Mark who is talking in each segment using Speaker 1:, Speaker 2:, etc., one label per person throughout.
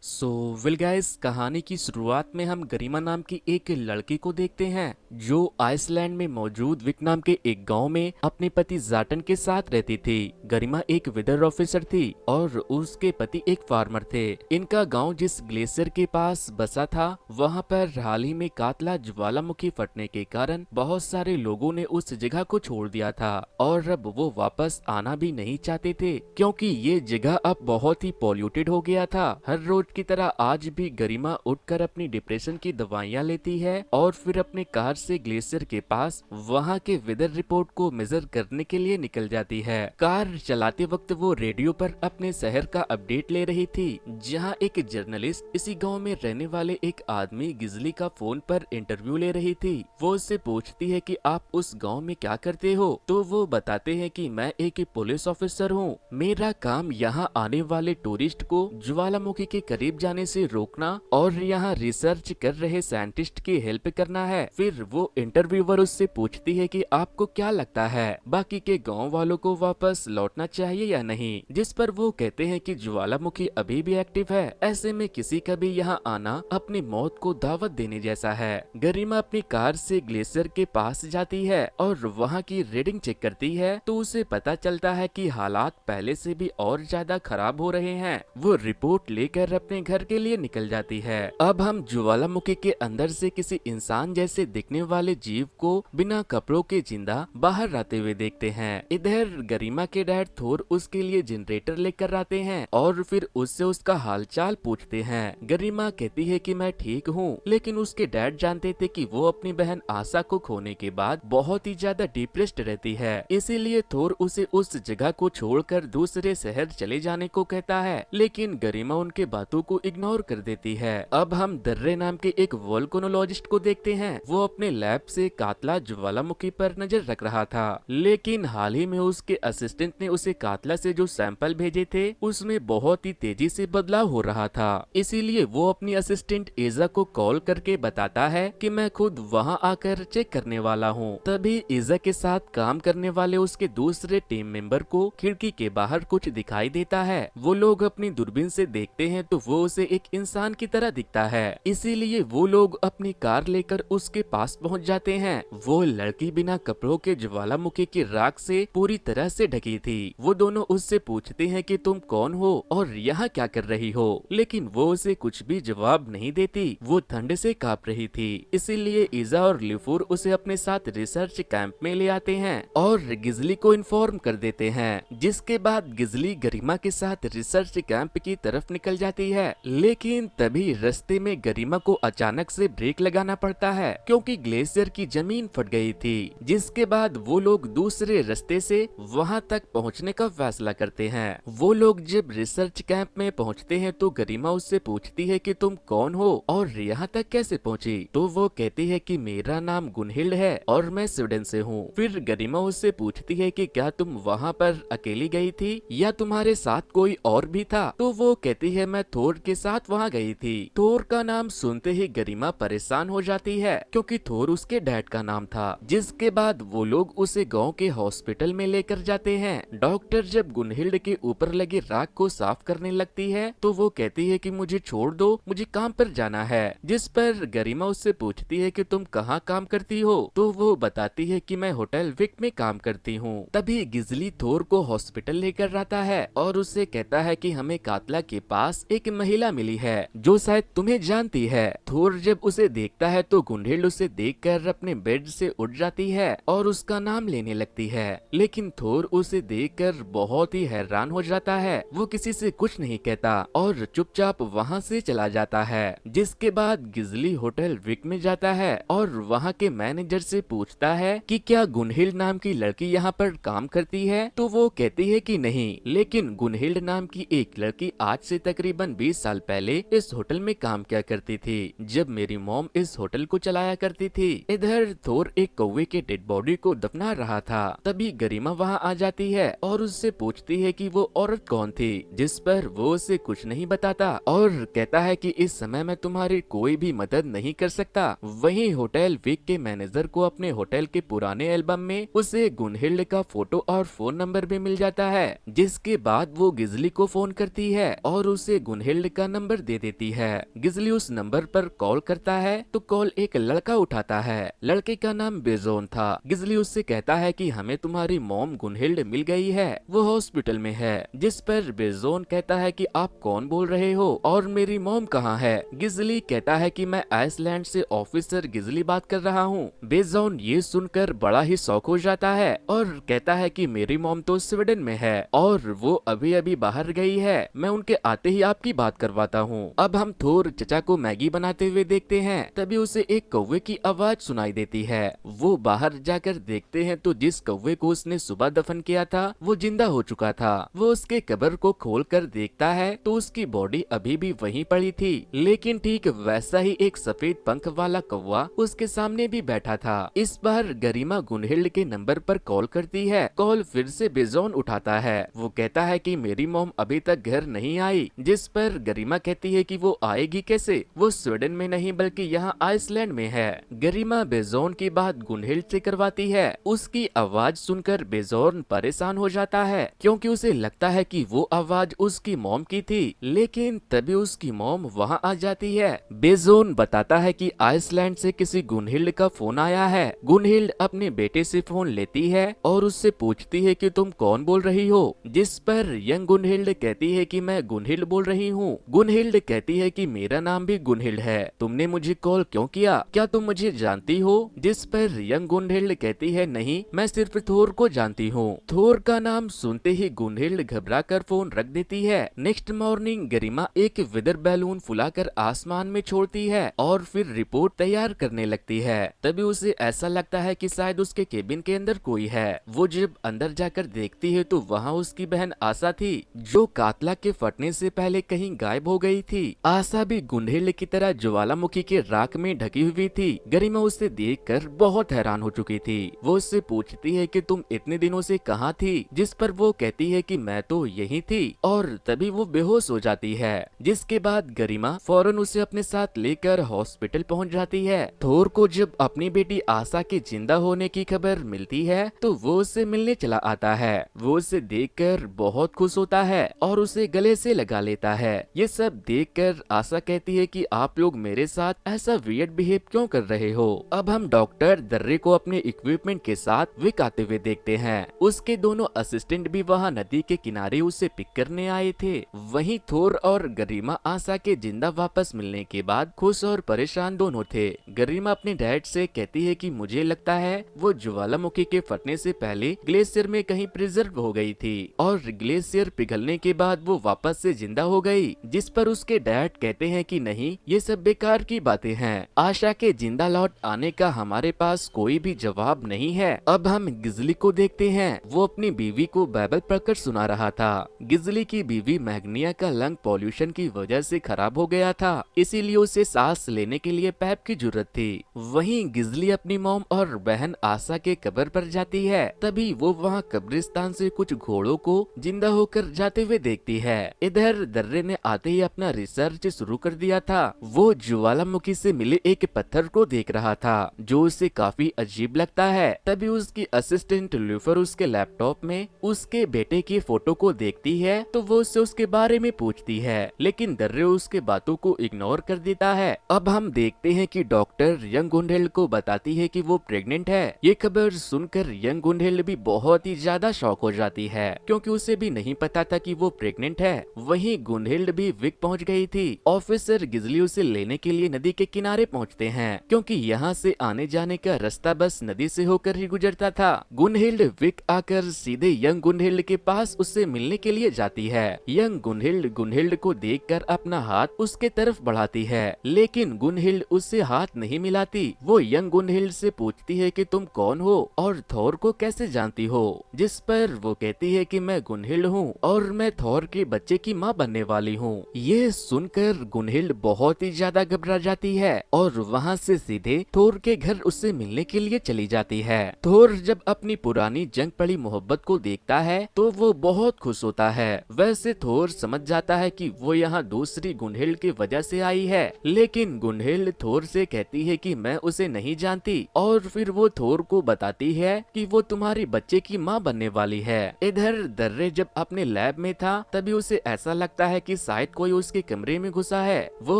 Speaker 1: So will guys, कहानी की शुरुआत में हम गरिमा नाम की एक लड़की को देखते हैं जो आइसलैंड में मौजूद विक नाम के एक गांव में अपने पति जाटन के साथ रहती थी। गरिमा एक वेदर ऑफिसर थी और उसके पति एक फार्मर थे। इनका गांव जिस ग्लेशियर के पास बसा था वहां पर हाल ही में कातला ज्वालामुखी फटने के कारण बहुत सारे लोगों ने उस जगह को छोड़ दिया था और अब वो वापस आना भी नहीं चाहते थे क्योंकि ये जगह अब बहुत ही पॉल्यूटेड हो गया था। हर रोज की तरह आज भी गरिमा उठकर अपनी डिप्रेशन की दवाइयां लेती है और फिर अपने कार से ग्लेशियर के पास वहां के वेदर रिपोर्ट को मेजर करने के लिए निकल जाती है। कार चलाते वक्त वो रेडियो पर अपने शहर का अपडेट ले रही थी जहां एक जर्नलिस्ट इसी गांव में रहने वाले एक आदमी गिजली का फोन पर इंटरव्यू ले रही थी। वो उससे पूछती है कि आप उस गांव में क्या करते हो, तो वो बताते हैं कि मैं एक पुलिस ऑफिसर हूँ। मेरा काम यहाँ आने वाले टूरिस्ट को ज्वालामुखी के करीब जाने से रोकना और यहाँ रिसर्च कर रहे साइंटिस्ट की हेल्प करना है। फिर वो इंटरव्यूअर उससे पूछती है कि आपको क्या लगता है बाकी के गांव वालों को वापस लौटना चाहिए या नहीं, जिस पर वो कहते हैं कि ज्वालामुखी अभी भी एक्टिव है, ऐसे में किसी का भी यहाँ आना अपनी मौत को दावत देने जैसा है। गरिमा अपनी कार से ग्लेशियर के पास जाती है और वहाँ की रीडिंग चेक करती है तो उसे पता चलता है कि हालात पहले से भी और ज्यादा खराब हो रहे हैं। वो रिपोर्ट लेकर अपने घर के लिए निकल जाती है। अब हम ज्वालामुखी के अंदर से किसी इंसान जैसे दिखने वाले जीव को बिना कपड़ों के जिंदा बाहर आते हुए देखते हैं। इधर गरिमा के डैड थोर उसके लिए जनरेटर लेकर आते हैं और फिर उससे उसका हालचाल पूछते हैं। गरिमा कहती है कि मैं ठीक हूँ, लेकिन उसके डैड जानते थे कि वो अपनी बहन आशा को खोने के बाद बहुत ही ज्यादा डिप्रेस्ड रहती है, इसीलिए थोर उसे उस जगह को छोड़कर दूसरे शहर चले जाने को कहता है, लेकिन गरिमा उनके बातों को इग्नोर कर देती है। अब हम दर्रे नाम के एक वोल्केनोलॉजिस्ट को देखते हैं। वो अपने लैब से कातला ज्वालामुखी पर नजर रख रहा था, लेकिन हाल ही में उसके असिस्टेंट ने उसे कातला से जो सैंपल भेजे थे उसमें बहुत ही तेजी से बदलाव हो रहा था। इसीलिए वो अपनी असिस्टेंट एजा को कॉल करके बताता है कि मैं खुद वहाँ आकर चेक करने वाला हूँ। तभी एजा के साथ काम करने वाले उसके दूसरे टीम मेंबर को खिड़की के बाहर कुछ दिखाई देता है। वो लोग अपनी दूरबीन से देखते हैं तो वो उसे एक इंसान की तरह दिखता है, इसीलिए वो लोग अपनी कार लेकर उसके पास पहुंच जाते हैं। वो लड़की बिना कपड़ों के ज्वालामुखी की राख से पूरी तरह से ढकी थी। वो दोनों उससे पूछते हैं कि तुम कौन हो और यहाँ क्या कर रही हो, लेकिन वो उसे कुछ भी जवाब नहीं देती। वो ठंड से कांप रही थी, इसीलिए ईजा और लिफूर उसे अपने साथ रिसर्च कैंप में ले आते हैं और गिजली को इन्फॉर्म कर देते हैं। जिसके बाद गिजली गरिमा के साथ रिसर्च कैंप की तरफ निकल जाती है, लेकिन तभी रास्ते में गरिमा को अचानक से ब्रेक लगाना पड़ता है क्योंकि ग्लेशियर की जमीन फट गई थी। जिसके बाद वो लोग दूसरे रास्ते से वहां तक पहुंचने का फैसला करते हैं। वो लोग जब रिसर्च कैंप में पहुंचते हैं तो गरिमा उससे पूछती है कि तुम कौन हो और यहाँ तक कैसे पहुंची, तो वो कहती है कि मेरा नाम गुनहिल्ड है और मैं स्वीडन से हूँ। फिर गरिमा उससे पूछती है कि क्या तुम वहाँ पर अकेली गई थी या तुम्हारे साथ कोई और भी था, तो वो कहती है मैं थोर के साथ वहाँ गई थी। थोर का नाम सुनते ही गरिमा परेशान हो जाती है क्योंकि थोर उसके डैड का नाम था। जिसके बाद वो लोग उसे गांव के हॉस्पिटल में लेकर जाते हैं। डॉक्टर जब गुनहिल्ड के ऊपर लगी राख को साफ करने लगती है तो वो कहती है कि मुझे छोड़ दो, मुझे काम पर जाना है। जिस पर गरिमा उससे पूछती है कि तुम कहाँ काम करती हो, तो वो बताती है कि मैं होटल विक में काम करती हूँ। तभी गिजली थोर को हॉस्पिटल लेकर आता है और उससे कहता है कि हमें कातला के पास एक महिला मिली है जो शायद तुम्हें जानती है। थोर जब उसे देखता है तो गुनहिल्ड उसे देखकर अपने बेड से उठ जाती है और उसका नाम लेने लगती है, लेकिन थोर उसे देखकर बहुत ही हैरान हो जाता है। वो किसी से कुछ नहीं कहता और चुपचाप वहाँ से चला जाता है। जिसके बाद गिजली होटल विक में जाता है और वहाँ के मैनेजर से पूछता है कि क्या गुनहिल्ड नाम की लड़की यहाँ पर काम करती है, तो वो कहती है कि नहीं, लेकिन गुनहिल्ड नाम की एक लड़की आज से तकरीबन 20 साल पहले इस होटल में काम किया करती थी जब मेरी मॉम इस होटल को चलाया करती थी। इधर थोर एक कौवे के डेड बॉडी को दफना रहा था। तभी गरिमा वहाँ आ जाती है और उससे पूछती है कि वो औरत कौन थी, जिस पर वो उसे कुछ नहीं बताता और कहता है कि इस समय मैं तुम्हारी कोई भी मदद नहीं कर सकता। वहीं होटल विक के मैनेजर को अपने होटल के पुराने एल्बम में उसे गुनहिल्ड का फोटो और फोन नंबर भी मिल जाता है। जिसके बाद वो गिजली को फोन करती है और उसे गुनहिल्ड गुनहिल्ड का नंबर दे देती है। गिजली उस नंबर पर कॉल करता है तो कॉल एक लड़का उठाता है। लड़के का नाम बेजोन था। गिजली उससे कहता है कि हमें तुम्हारी मॉम गुनहिल्ड मिल गई है, वो हॉस्पिटल में है। जिस पर बेजोन कहता है कि आप कौन बोल रहे हो और मेरी मॉम कहाँ है। गिजली कहता है कि मैं आइसलैंड से ऑफिसर गिजली बात कर रहा हूँ। बेजोन ये सुनकर बड़ा ही शौक हो जाता है और कहता है कि मेरी मॉम तो स्वीडन में है और वो अभी अभी बाहर गई है, मैं उनके आते ही आपकी बात करवाता हूँ। अब हम थोर चचा को मैगी बनाते हुए देखते हैं। तभी उसे एक कौवे की आवाज सुनाई देती है। वो बाहर जाकर देखते हैं तो जिस कौवे को उसने सुबह दफन किया था वो जिंदा हो चुका था। वो उसके कब्र को खोलकर देखता है तो उसकी बॉडी अभी भी वहीं पड़ी थी, लेकिन ठीक वैसा ही एक सफेद पंख वाला कौवा उसके सामने भी बैठा था। इस बार गरिमा गुनहिल्ड के नंबर पर कॉल करती है। कॉल फिर से बेजोन उठाता है। वो कहता है कि मेरी मॉम अभी तक घर नहीं आई। जिस पर गरिमा कहती है कि वो आएगी कैसे, वो स्वीडन में नहीं बल्कि यहाँ आइसलैंड में है। गरिमा बेजोन की बात गुनहिल्ड से करवाती है। उसकी आवाज सुनकर बेजोन परेशान हो जाता है क्योंकि उसे लगता है कि वो आवाज उसकी मॉम की थी, लेकिन तभी उसकी मॉम वहाँ आ जाती है। बेजोन बताता है कि आइसलैंड से किसी गुनहिल्ड का फोन आया है। गुनहिल्ड अपने बेटे से फोन लेती है और उससे पूछती है कि तुम कौन बोल रही हो। जिस पर यंग गुनहिल्ड कहती है कि मैं गुनहिल्ड बोल रही हूँ। गुनहिल्ड कहती है कि मेरा नाम भी गुनहिल्ड है, तुमने मुझे कॉल क्यों किया, क्या तुम मुझे जानती हो। जिस पर यंग गुनहिल्ड कहती है नहीं, मैं सिर्फ थोर को जानती हूँ। थोर का नाम सुनते ही गुनहिल्ड घबरा कर फोन रख देती है। नेक्स्ट मॉर्निंग गरिमा एक वेदर बैलून फुलाकर आसमान में छोड़ती है और फिर रिपोर्ट तैयार करने लगती है। तभी उसे ऐसा लगता है कि शायद उसके केबिन के अंदर कोई है। वो जब अंदर जाकर देखती है तो वहाँ उसकी बहन आशा थी, जो कातला के फटने से पहले कहीं गायब हो गई थी। आशा भी गुनहिल्ड की तरह ज्वालामुखी के राख में ढकी हुई थी। गरिमा उसे देखकर बहुत हैरान हो चुकी थी। वो उससे पूछती है कि तुम इतने दिनों से कहाँ थी। जिस पर वो कहती है कि मैं तो यही थी और तभी वो बेहोश हो जाती है। जिसके बाद गरिमा फौरन उसे अपने साथ लेकर हॉस्पिटल पहुंच जाती है। थोर को जब अपनी बेटी आशा के जिंदा होने की खबर मिलती है तो वो उससे मिलने चला आता है। वो उसे देखकर बहुत खुश होता है और उसे गले से लगा लेता है। ये सब देखकर आशा कहती है कि आप लोग मेरे साथ ऐसा वियर्ड बिहेव क्यों कर रहे हो। अब हम डॉक्टर दर्रे को अपने इक्विपमेंट के साथ विक आते हुए देखते हैं। उसके दोनों असिस्टेंट भी वहाँ नदी के किनारे उसे पिक करने आए थे। वहीं थोर और गरिमा आशा के जिंदा वापस मिलने के बाद खुश और परेशान दोनों थे। गरिमा अपने डैड से कहती है कि मुझे लगता है वो ज्वालामुखी के फटने से पहले ग्लेशियर में कहीं प्रिजर्व हो गई थी और ग्लेशियर पिघलने के बाद वो वापस से जिंदा हो गई। जिस पर उसके डैड कहते हैं कि नहीं, ये सब बेकार की बातें हैं। आशा के जिंदा लौट आने का हमारे पास कोई भी जवाब नहीं है। अब हम गिजली को देखते हैं। वो अपनी बीवी को बाइबल पढ़कर सुना रहा था। गिजली की बीवी मैग्निया का लंग पॉल्यूशन की वजह से खराब हो गया था, इसीलिए उसे सांस लेने के लिए पैप की जरूरत थी। वहीं गिजली अपनी मॉम और बहन आशा के कब्र पर जाती है। तभी वो वहाँ कब्रिस्तान से कुछ घोड़ों को जिंदा होकर जाते हुए देखती है। इधर दर्रे ने आते ही अपना रिसर्च शुरू कर दिया था। वो ज्वालामुखी से मिले एक पत्थर को देख रहा था जो उसे काफी अजीब लगता है। तभी उसकी असिस्टेंट लूफर उसके लैपटॉप में उसके बेटे की फोटो को देखती है तो वो उससे उसके बारे में पूछती है, लेकिन दर्रे उसके बातों को इग्नोर कर देता है। अब हम देखते हैं कि डॉक्टर यंग गुनहिल्ड को बताती है कि वो प्रेग्नेंट है। ये खबर सुनकर यंग गुनहिल्ड भी बहुत ही ज्यादा शॉक हो जाती है क्योंकि उसे भी नहीं पता था कि वो प्रेग्नेंट है। वहीं गुनहिल्ड भी विक पहुंच गई थी। ऑफिसर गिजली उसे लेने के लिए नदी के किनारे पहुंचते हैं क्योंकि यहाँ से आने जाने का रास्ता बस नदी से होकर ही गुजरता था। गुनहिल्ड विक आकर सीधे यंग गुनहिल्ड के पास उससे मिलने के लिए जाती है। यंग गुनहिल्ड को देखकर अपना हाथ उसके तरफ बढ़ाती है, लेकिन गुनहिल्ड उससे हाथ नहीं मिलाती। वो यंग गुनहिल्ड से पूछती है कि तुम कौन हो और थोर को कैसे जानती हो। जिस पर वो कहती है कि मैं गुनहिल्ड हूँ और मैं थोर के बच्चे की माँ बनने वाली हूँ। ये सुनकर गुनहिल्ड बहुत ही ज्यादा घबरा जाती है और वहाँ से सीधे थोर के घर उससे मिलने के लिए चली जाती है। थोर जब अपनी पुरानी जंग पड़ी मोहब्बत को देखता है तो वो बहुत खुश होता है। वैसे थोर समझ जाता है कि वो यहाँ दूसरी गुनहिल्ड की वजह से आई है, लेकिन गुनहिल्ड थोर से कहती है कि मैं उसे नहीं जानती और फिर वो थोर को बताती है कि वो तुम्हारी बच्चे की माँ बनने वाली है। इधर दर्रे जब अपने लैब में था तभी उसे ऐसा लगता है कि शायद कोई उसके कमरे में घुसा है। वो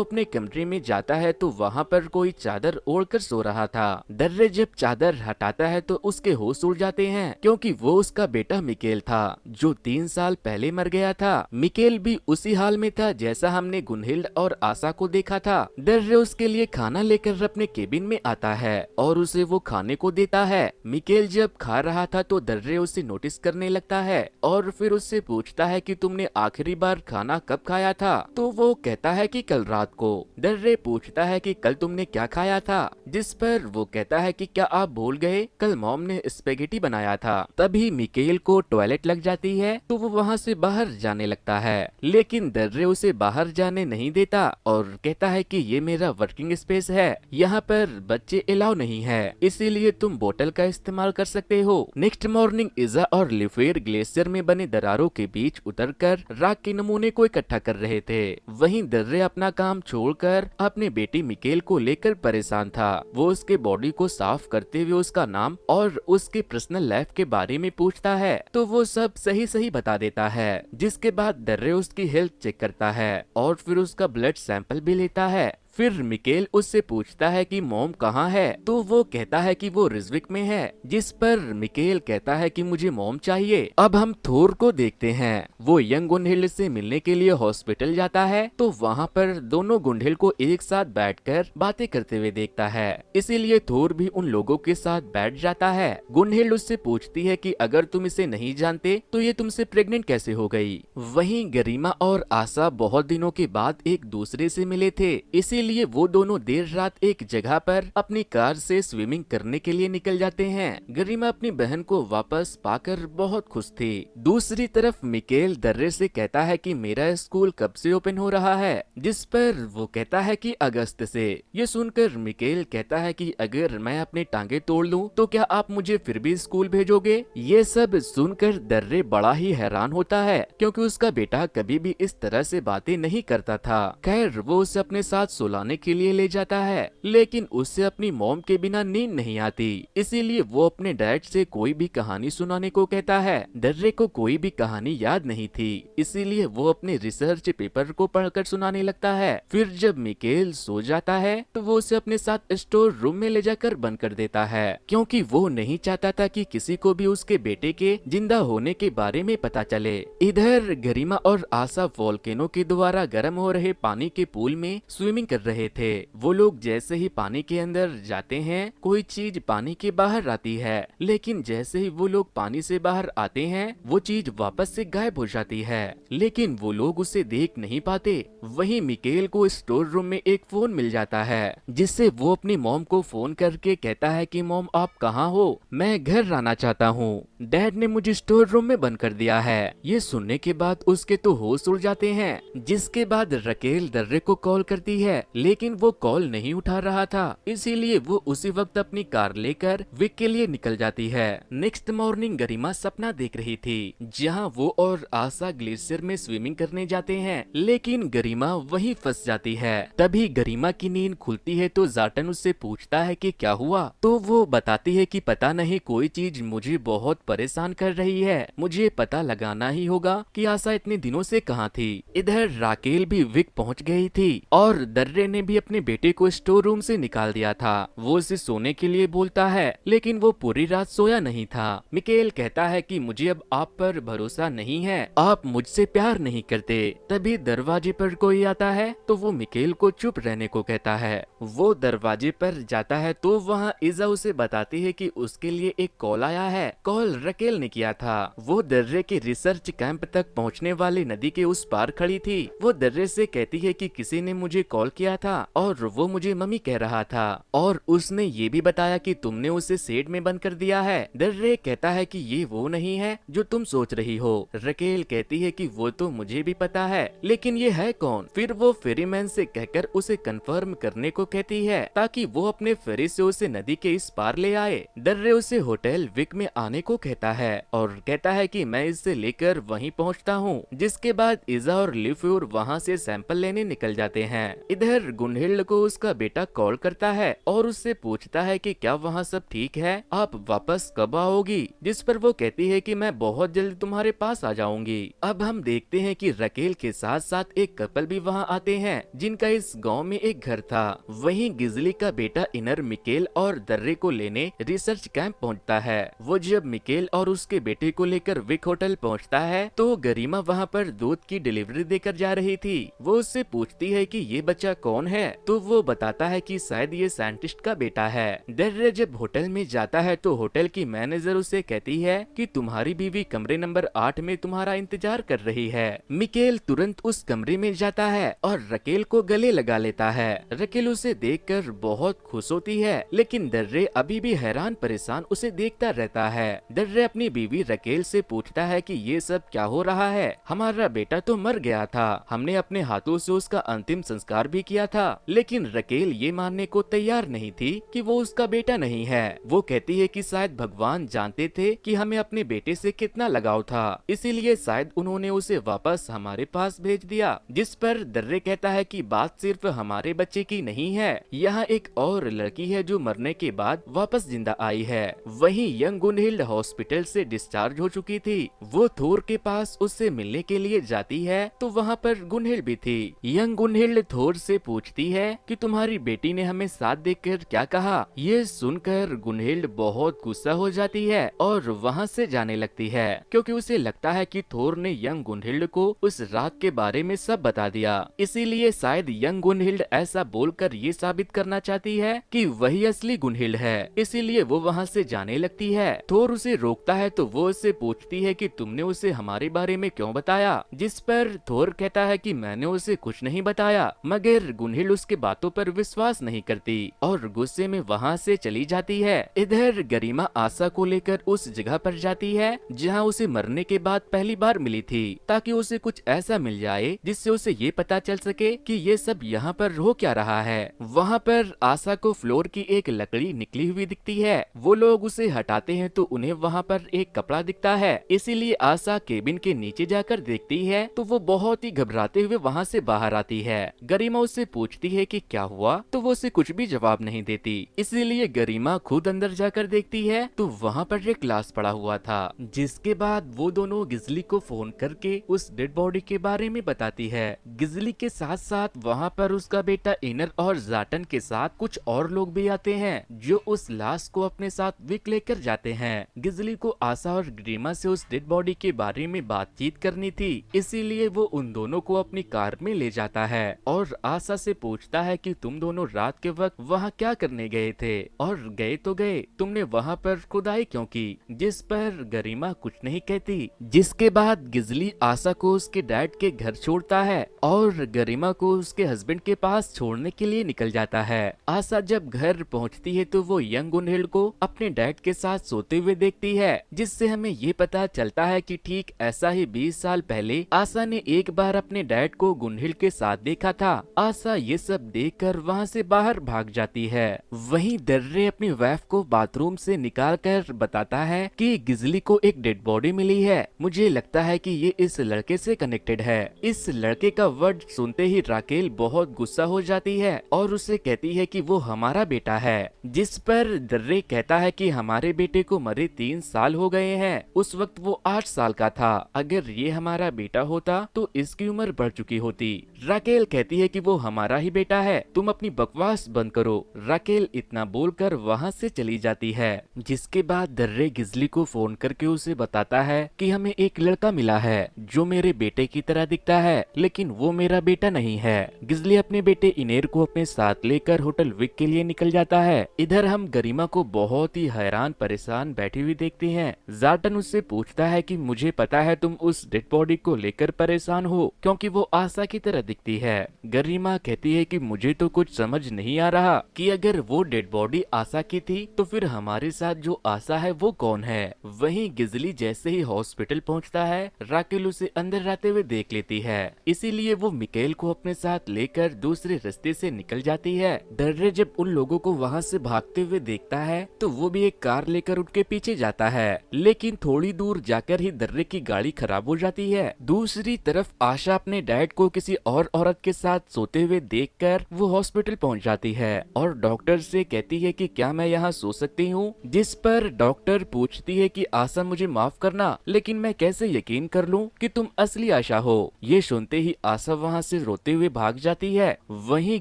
Speaker 1: अपने कमरे में जाता है तो वहाँ पर कोई चादर ओढ़कर सो रहा था। दर्रे जब चादर हटाता है तो उसके होश उड़ जाते हैं, क्योंकि वो उसका बेटा मिकेल था जो 3 साल पहले मर गया था। मिकेल भी उसी हाल में था जैसा हमने गुनहिल्ड और आशा को देखा था। दर्रे उसके लिए खाना लेकर अपने केबिन में आता है और उसे वो खाने को देता है। मिकेल जब खा रहा था तो दर्रे उसे नोटिस करने लगता है और फिर उससे पूछता है कि तुमने आखिरी बार खाना कब खाया था। तो वो कहता है कि कल रात को। दर्रे पूछता है कि कल तुमने क्या खाया था, जिस पर वो कहता है कि क्या आप भूल गए, कल मॉम ने स्पेगेटी बनाया था। तभी मिकेल को टॉयलेट लग जाती है तो वो वहाँ से बाहर जाने लगता है, लेकिन दर्रे उसे बाहर जाने नहीं देता और कहता है कि ये मेरा वर्किंग स्पेस है, यहाँ पर बच्चे अलाउ नहीं है, इसीलिए तुम बोतल का इस्तेमाल कर सकते हो। नेक्स्ट मॉर्निंग इजा और लिफेर ग्लेशियर में बने दरारों के बीच उतरकर राख के नमूने को इकट्ठा कर रहे थे। वहीं दर्रे अपना काम छोड़कर अपने बेटी मिकेल को लेकर परेशान था। वो उसके बॉडी को साफ करते हुए उसका नाम और उसके पर्सनल लाइफ के बारे में पूछता है तो वो सब सही सही बता देता है। जिसके बाद दर्रे उसकी हेल्थ चेक करता है और फिर उसका ब्लड सैंपल भी लेता है। फिर मिकेल उससे पूछता है कि मॉम कहाँ है, तो वो कहता है कि वो रिज्विक में है, जिस पर मिकेल कहता है कि मुझे मॉम चाहिए। अब हम थोर को देखते हैं। वो यंग गुनहिल्ड से मिलने के लिए हॉस्पिटल जाता है तो वहाँ पर दोनों गुनहिल्ड को एक साथ बैठकर बातें करते हुए देखता है, इसीलिए थोर भी उन लोगों के साथ बैठ जाता है। गुनहिल्ड उससे पूछती है कि अगर तुम इसे नहीं जानते तो ये तुमसे प्रेग्नेंट कैसे हो गई। वहीं गरिमा और आशा बहुत दिनों के बाद एक दूसरे से मिले थे, इसीलिए वो दोनों देर रात एक जगह पर अपनी कार से स्विमिंग करने के लिए निकल जाते हैं। गरिमा अपनी बहन को वापस पाकर बहुत खुश थी। दूसरी तरफ मिकेल दर्रे से कहता है कि मेरा स्कूल कब से ओपन हो रहा है, जिस पर वो कहता है कि अगस्त से। ये सुनकर मिकेल कहता है कि अगर मैं अपने टांगे तोड़ लूं तो क्या आप मुझे फिर भी स्कूल भेजोगे। ये सब सुनकर दर्रे बड़ा ही हैरान होता है, क्योंकि उसका बेटा कभी भी इस तरह से बातें नहीं करता था। खैर वो उसे अपने साथ सुलाने के लिए ले जाता है, लेकिन उससे अपनी मॉम के बिना नींद नहीं आती, इसीलिए वो अपने डैड से कोई भी कहानी सुनाने को कहता है। दर्रे को कोई भी कहानी याद नहीं थी, इसीलिए वो अपने रिसर्च पेपर को पढ़कर सुनाने लगता है। फिर जब मिकेल सो जाता है तो वो उसे अपने साथ स्टोर रूम में ले जाकर बंद कर देता है, क्योंकि वो नहीं चाहता था कि किसी को भी उसके बेटे के जिंदा होने के बारे में पता चले। इधर गरिमा और आशा वोल्केनो के द्वारा गर्म हो रहे पानी के पूल में स्विमिंग कर रहे थे। वो लोग जैसे ही पानी के अंदर जाते हैं कोई चीज पानी के बाहर आती है, लेकिन जैसे ही वो लोग पानी से बाहर आते हैं वो चीज वापस से गायब हो जाती है, लेकिन वो लोग उसे देख नहीं पाते। वहीं मिकेल को स्टोर रूम में एक फोन मिल जाता है, जिससे वो अपनी मॉम को फोन करके कहता है कि मॉम आप कहाँ हो, मैं घर आना चाहता हूँ, डैड ने मुझे स्टोर रूम में बंद कर दिया है। ये सुनने के बाद उसके तो होश उड़ जाते हैं। जिसके बाद रकेल दर्रे को कॉल करती है, लेकिन वो कॉल नहीं उठा रहा था, इसीलिए वो उसी वक्त अपनी कार लेकर विक के लिए निकल जाती है। नेक्स्ट मॉर्निंग गरिमा सपना देख रही थी, जहाँ वो और आशा ग्लेशियर में स्विमिंग करने जाते हैं, लेकिन गरिमा वहीं फंस जाती है। तभी गरिमा की नींद खुलती है तो जाटन उससे पूछता है कि क्या हुआ, तो वो बताती है कि पता नहीं कोई चीज मुझे बहुत परेशान कर रही है, मुझे पता लगाना ही होगा कि आशा इतने दिनों से कहाँ थी। इधर राकेल भी विक पहुँच गई थी और दर्रे ने भी अपने बेटे को स्टोर रूम से निकाल दिया था। वो उसे सोने के लिए बोलता है, लेकिन वो पूरी रात सोया नहीं था। मिकेल कहता है कि मुझे अब आप पर भरोसा नहीं है, आप मुझसे प्यार नहीं करते। तभी दरवाजे पर कोई आता है तो वो मिकेल को चुप रहने को कहता है। वो दरवाजे पर जाता है तो वहाँ इजा उसे बताती है कि उसके लिए एक कॉल आया है। कॉल रकेल ने किया था। वो दर्रे के रिसर्च कैंप तक पहुँचने वाली नदी के उस पार खड़ी थी। वो दर्रे से कहती है कि किसी ने मुझे कॉल किया था और वो मुझे मम्मी कह रहा था, और उसने ये भी बताया कि तुमने उसे शेड में बंद कर दिया है। दर्रे कहता है कि ये वो नहीं है जो तुम सोच रही हो। रकेल कहती है कि वो तो मुझे भी पता है, लेकिन ये है कौन। फिर वो फेरीमैन से कहकर उसे कंफर्म करने को कहती है, ताकि वो अपने फेरी से उसे नदी के इस पार ले आए। दर्रे उसे होटल विक में आने को कहता है और कहता है कि मैं इसे लेकर वहीं पहुंचता हूं। जिसके बाद इजा और लिफ्यूर वहां से सैंपल लेने निकल जाते हैं। इधर इधर गुनहिल्ड को उसका बेटा कॉल करता है और उससे पूछता है कि क्या वहाँ सब ठीक है, आप वापस कब आओगी। जिस पर वो कहती है कि मैं बहुत जल्द तुम्हारे पास आ जाऊंगी। अब हम देखते हैं कि रकेल के साथ साथ एक कपल भी वहाँ आते हैं जिनका इस गांव में एक घर था। वहीं गिजली का बेटा इनर मिकेल और दर्रे को लेने रिसर्च कैंप पहुंचता है। वो जब मिकेल और उसके बेटे को लेकर विक होटल पहुंचता है तो गरिमा वहां पर दूध की डिलीवरी देकर जा रही थी। वो उससे पूछती है कि ये बच्चा कौन है, तो वो बताता है कि शायद ये साइंटिस्ट का बेटा है। दर्रे जब होटल में जाता है तो होटल की मैनेजर उसे कहती है कि तुम्हारी बीवी कमरे नंबर 8 में तुम्हारा इंतजार कर रही है। मिकेल तुरंत उस कमरे में जाता है और रकेल को गले लगा लेता है। रकेल उसे देखकर बहुत खुश होती है, लेकिन दर्रे अभी भी हैरान परेशान उसे देखता रहता है। दर्रे अपनी बीवी रकेल से पूछता है कि ये सब क्या हो रहा है, हमारा बेटा तो मर गया था, हमने अपने हाथों से उसका अंतिम संस्कार भी किया था। लेकिन रकेल ये मानने को तैयार नहीं थी कि वो उसका बेटा नहीं है। वो कहती है कि शायद भगवान जानते थे कि हमें अपने बेटे से कितना लगाव था, इसीलिए शायद उन्होंने उसे वापस हमारे पास भेज दिया। जिस पर दर्रे कहता है कि बात सिर्फ हमारे बच्चे की नहीं है, यहाँ एक और लड़की है जो मरने के बाद वापस जिंदा आई है। वहीं यंग गुनहिल्ड हॉस्पिटल से डिस्चार्ज हो चुकी थी। वो थोर के पास उससे मिलने के लिए जाती है तो वहाँ पर गुनहिल्ड भी थी। यंग गुनहिल्ड थोर से पूछती है कि तुम्हारी बेटी ने हमें साथ देकर क्या कहा। ये सुनकर गुनहिल्ड बहुत गुस्सा हो जाती है और वहाँ से जाने लगती है, क्योंकि उसे लगता है कि थोर ने यंग गुनहिल्ड को उस रात के बारे में सब बता दिया। इसीलिए शायद यंग गुनहिल्ड ऐसा बोलकर ये साबित करना चाहती है कि वही असली गुनहिल्ड है, इसीलिए वो वहाँ से जाने लगती है। थोर उसे रोकता है तो वो उससे पूछती है कि तुमने उसे हमारे बारे में क्यों बताया। जिस पर थोर कहता है कि मैंने उसे कुछ नहीं बताया, मगर गुनहिल्ड उसके बातों पर विश्वास नहीं करती और गुस्से में वहाँ से चली जाती है। इधर गरिमा आशा को लेकर उस जगह पर जाती है जहाँ उसे मरने के बाद पहली बार मिली थी, ताकि उसे कुछ ऐसा मिल जाए जिससे उसे ये पता चल सके कि ये सब यहाँ पर हो क्या रहा है। वहाँ पर आशा को फ्लोर की एक लकड़ी निकली हुई दिखती है। वो लोग उसे हटाते हैं तो उन्हें वहाँ पर एक कपड़ा दिखता है, इसीलिए आशा केबिन के नीचे जाकर देखती है तो वो बहुत ही घबराते हुए वहाँ से बाहर आती है। गरिमा उससे पूछती है कि क्या हुआ, तो वो उसे कुछ भी जवाब नहीं देती। इसीलिए गरिमा खुद अंदर जाकर देखती है तो वहाँ पर एक लाश पड़ा हुआ था। जिसके बाद वो दोनों गिजली को फोन करके उस डेड बॉडी के बारे में बताती है। गिजली के साथ साथ वहाँ पर उसका बेटा इनर और जाटन के साथ कुछ और लोग भी आते हैं जो उस लाश को अपने साथ विक लेकर जाते हैं। गिजली को आशा और गरिमा से उस डेड बॉडी के बारे में बातचीत करनी थी, इसीलिए वो उन दोनों को अपनी कार में ले जाता है और आशा से पूछता है कि तुम दोनों रात के वक्त वहाँ क्या करने गए थे, और गए तो गए, तुमने वहाँ पर खुदाई क्यों की। जिस पर गरिमा कुछ नहीं कहती। जिसके बाद गिजली आशा को उसके डैड के घर छोड़ता है और गरिमा को उसके हस्बैंड के पास छोड़ने के लिए निकल जाता है। आशा जब घर पहुँचती है तो वो यंग गुनहिल्ड को अपने डैड के साथ सोते हुए देखती है, जिससे हमें ये पता चलता है कि ठीक ऐसा ही 20 साल पहले आशा ने एक बार अपने डैड को गुनहिल्ड के साथ देखा था। आशा ये सब देखकर वहाँ से बाहर भाग जाती है। वहीं दर्रे अपनी वाइफ को बाथरूम से निकाल कर बताता है कि गिजली को एक डेड बॉडी मिली है, मुझे लगता है कि ये इस लड़के से कनेक्टेड है। इस लड़के का वर्ड सुनते ही राकेल बहुत गुस्सा हो जाती है और उसे कहती है कि वो हमारा बेटा है। जिस पर दर्रे कहता है कि हमारे बेटे को मरे 3 साल हो गए हैं, उस वक्त वो 8 साल का था, अगर ये हमारा बेटा होता तो इसकी उम्र बढ़ चुकी होती। राकेल कहती है कि वो हमारा ही बेटा है, तुम अपनी बकवास बंद करो। राकेल इतना बोलकर वहाँ से चली जाती है। जिसके बाद दर्रे गिजली को फोन करके उसे बताता है कि हमें एक लड़का मिला है जो मेरे बेटे की तरह दिखता है, लेकिन वो मेरा बेटा नहीं है। गिजली अपने बेटे इनेर को अपने साथ लेकर होटल विक के लिए निकल जाता है। इधर हम गरिमा को बहुत ही हैरान परेशान बैठी हुई देखते हैं। जाटन उससे पूछता है कि मुझे पता है तुम उस डेड बॉडी को लेकर परेशान हो, क्योंकि वो आशा की तरह दिखती है। गरिमा कहती है कि मुझे तो कुछ समझ नहीं आ रहा कि अगर वो डेड बॉडी आशा की थी तो फिर हमारे साथ जो आशा है वो कौन है। वहीं गिजली जैसे ही हॉस्पिटल पहुंचता है, राकेल उसे अंदर आते हुए देख लेती है, इसीलिए वो मिकेल को अपने साथ लेकर दूसरे रास्ते से निकल जाती है। दर्रे जब उन लोगों को वहाँ से भागते हुए देखता है तो वो भी एक कार लेकर उनके पीछे जाता है, लेकिन थोड़ी दूर जाकर ही दर्रे की गाड़ी खराब हो जाती है। दूसरी तरफ आशा अपने डैड को किसी और औरत के साथ सोते हुए देखकर वो हॉस्पिटल पहुंच जाती है और डॉक्टर से कहती है कि क्या मैं यहाँ सो सकती हूँ, जिस पर डॉक्टर पूछती है कि आशा मुझे माफ करना, लेकिन मैं कैसे यकीन कर लूँ कि तुम असली आशा हो। ये सुनते ही आशा वहाँ से रोते हुए भाग जाती है। वहीं